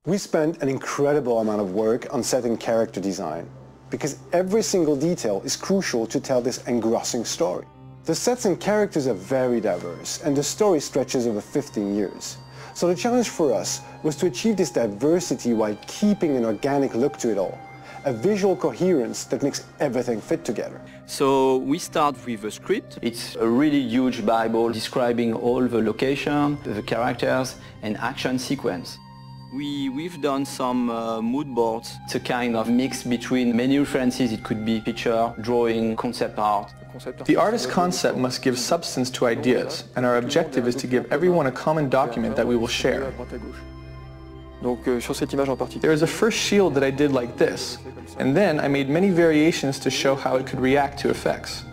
We spent an incredible amount of work on set and character design, because every single detail is crucial to tell this engrossing story. The sets and characters are very diverse, and the story stretches over 15 years. So the challenge for us was to achieve this diversity while keeping an organic look to it all, a visual coherence that makes everything fit together. So we start with a script. It's a really huge Bible describing all the location, the characters, and action sequence. We've done some mood boards. It's a kind of mix between many references. It could be picture, drawing, concept art. The artist's concept must give substance to ideas, and our objective is to give everyone a common document that we will share. There is a first shield that I did like this, and then I made many variations to show how it could react to effects.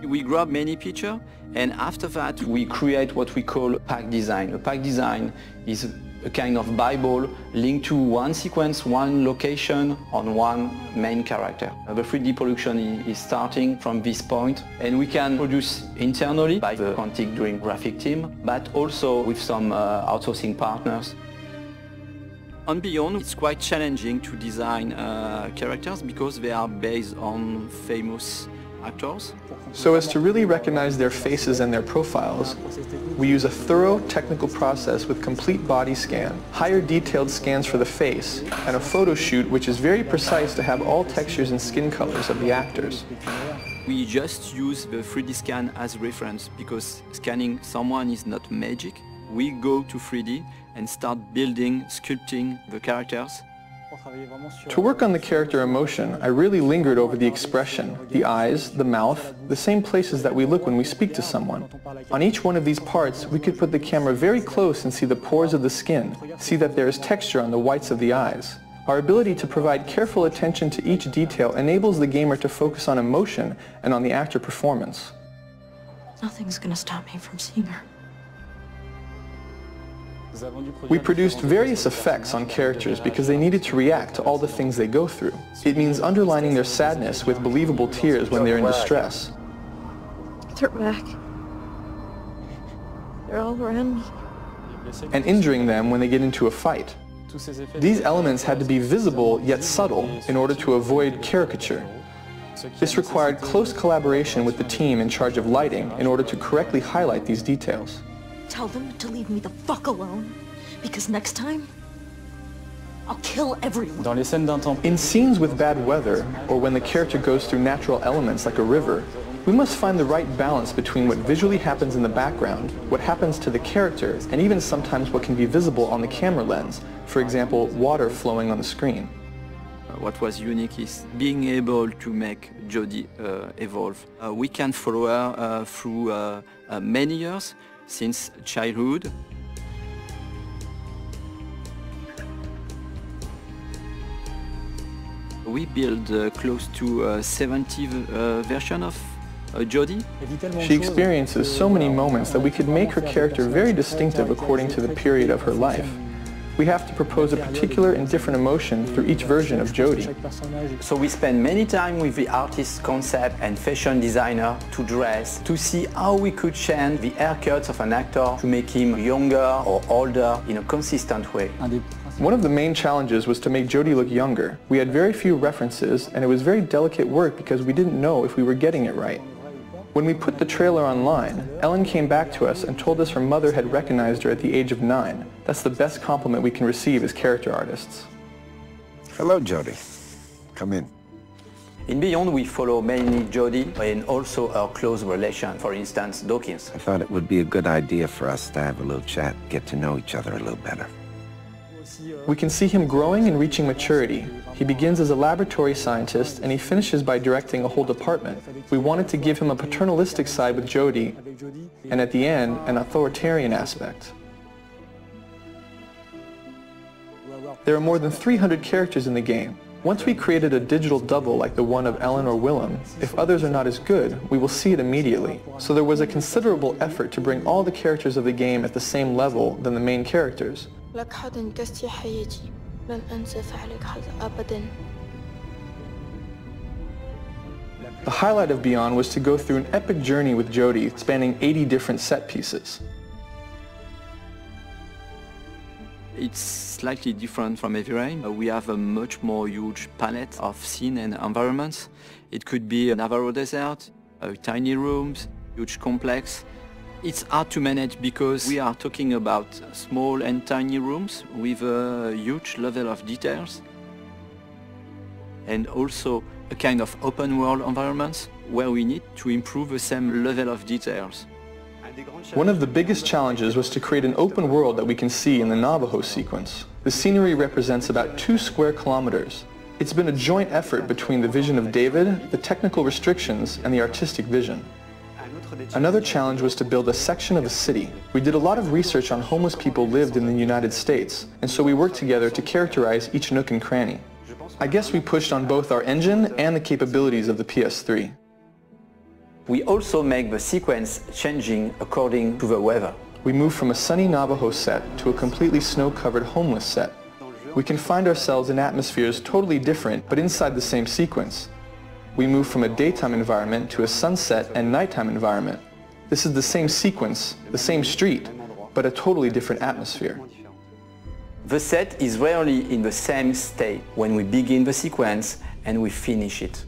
We grab many pictures, and after that we create what we call pack design. A pack design is a kind of Bible linked to one sequence, one location, on one main character. The 3D production is starting from this point, and we can produce internally by the Quantic Dream graphic team, but also with some outsourcing partners. On Beyond, it's quite challenging to design characters because they are based on famous actors. So as to really recognize their faces and their profiles, we use a thorough technical process with complete body scan, higher detailed scans for the face, and a photo shoot which is very precise to have all textures and skin colors of the actors. We just use the 3D scan as reference because scanning someone is not magic. We go to 3D and start building, sculpting the characters. To work on the character emotion, I really lingered over the expression, the eyes, the mouth, the same places that we look when we speak to someone. On each one of these parts, we could put the camera very close and see the pores of the skin, see that there is texture on the whites of the eyes. Our ability to provide careful attention to each detail enables the gamer to focus on emotion and on the actor performance. Nothing's gonna stop me from seeing her. We produced various effects on characters because they needed to react to all the things they go through. It means underlining their sadness with believable tears when they're in distress. They're back. They're all around me. And injuring them when they get into a fight. These elements had to be visible yet subtle in order to avoid caricature. This required close collaboration with the team in charge of lighting in order to correctly highlight these details. Tell them to leave me the fuck alone, because next time, I'll kill everyone. In scenes with bad weather, or when the character goes through natural elements like a river, we must find the right balance between what visually happens in the background, what happens to the character, and even sometimes what can be visible on the camera lens, for example, water flowing on the screen. What was unique is being able to make Jodie evolve. We can follow her through many years, since childhood. We built close to 70 versions of Jodie. She experiences so many moments that we could make her character very distinctive according to the period of her life. We have to propose a particular and different emotion through each version of Jodie. So we spend many time with the artist's concept and fashion designer to dress, to see how we could change the haircuts of an actor to make him younger or older in a consistent way. One of the main challenges was to make Jodie look younger. We had very few references, and it was very delicate work because we didn't know if we were getting it right. When we put the trailer online, Ellen came back to us and told us her mother had recognized her at the age of 9. That's the best compliment we can receive as character artists. Hello, Jodie. Come in. In Beyond, we follow mainly Jodie and also our close relation, for instance, Dawkins. I thought it would be a good idea for us to have a little chat, get to know each other a little better. We can see him growing and reaching maturity. He begins as a laboratory scientist and he finishes by directing a whole department. We wanted to give him a paternalistic side with Jodie, and at the end, an authoritarian aspect. There are more than 300 characters in the game. Once we created a digital double like the one of Ellen or Willem, if others are not as good, we will see it immediately. So there was a considerable effort to bring all the characters of the game at the same level than the main characters. لك حظ انقذت حياتي لن أنسى فعلك هذا أبدا. The highlight of Beyond was to go through an epic journey with Jodie spanning 80 different set pieces. It's slightly different from Heavy Rain. We have a much more huge palette of scene and environments. It could be a Navarro desert, tiny rooms, huge complex. It's hard to manage because we are talking about small and tiny rooms with a huge level of details, and also a kind of open world environments where we need to improve the same level of details. One of the biggest challenges was to create an open world that we can see in the Navajo sequence. The scenery represents about 2 square kilometers. It's been a joint effort between the vision of David, the technical restrictions, and the artistic vision. Another challenge was to build a section of a city. We did a lot of research on homeless people lived in the United States, and so we worked together to characterize each nook and cranny. I guess we pushed on both our engine and the capabilities of the PS3. We also make the sequence changing according to the weather. We moved from a sunny Navajo set to a completely snow-covered homeless set. We can find ourselves in atmospheres totally different, but inside the same sequence. We moved from a daytime environment to a sunset and nighttime environment. This is the same sequence, the same street, but a totally different atmosphere. The set is rarely in the same state when we begin the sequence and we finish it.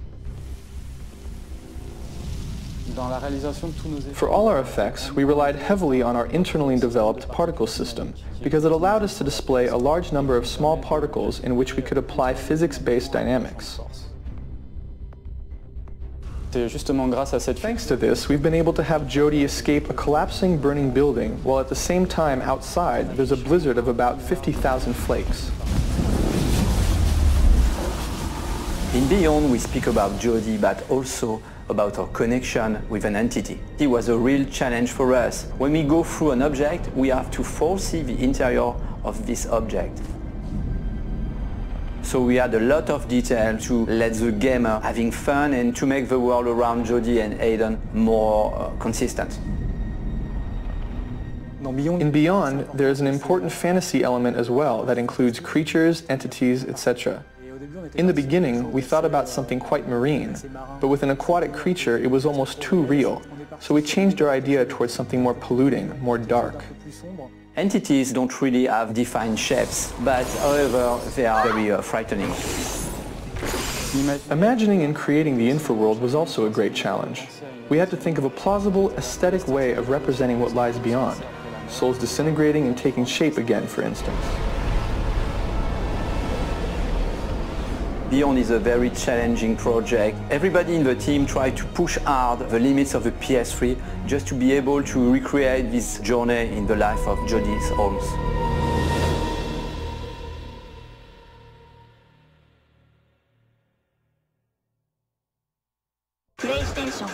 For all our effects, we relied heavily on our internally developed particle system because it allowed us to display a large number of small particles in which we could apply physics-based dynamics. Thanks to this, we've been able to have Jodie escape a collapsing, burning building, while at the same time outside there's a blizzard of about 50,000 flakes. In Beyond, we speak about Jodie, but also about our connection with an entity. It was a real challenge for us. When we go through an object, we have to foresee the interior of this object. So we had a lot of detail to let the gamer having fun and to make the world around Jodie and Aiden more consistent. In Beyond, there is an important fantasy element as well that includes creatures, entities, etc. In the beginning, we thought about something quite marine, but with an aquatic creature, it was almost too real. So we changed our idea towards something more polluting, more dark. Entities don't really have defined shapes, but however, they are very frightening. Imagining and creating the infraworld was also a great challenge. We had to think of a plausible, aesthetic way of representing what lies beyond. Souls disintegrating and taking shape again, for instance. Beyond is a very challenging project. Everybody in the team tried to push hard the limits of the PS3 just to be able to recreate this journey in the life of Jodie Holmes. PlayStation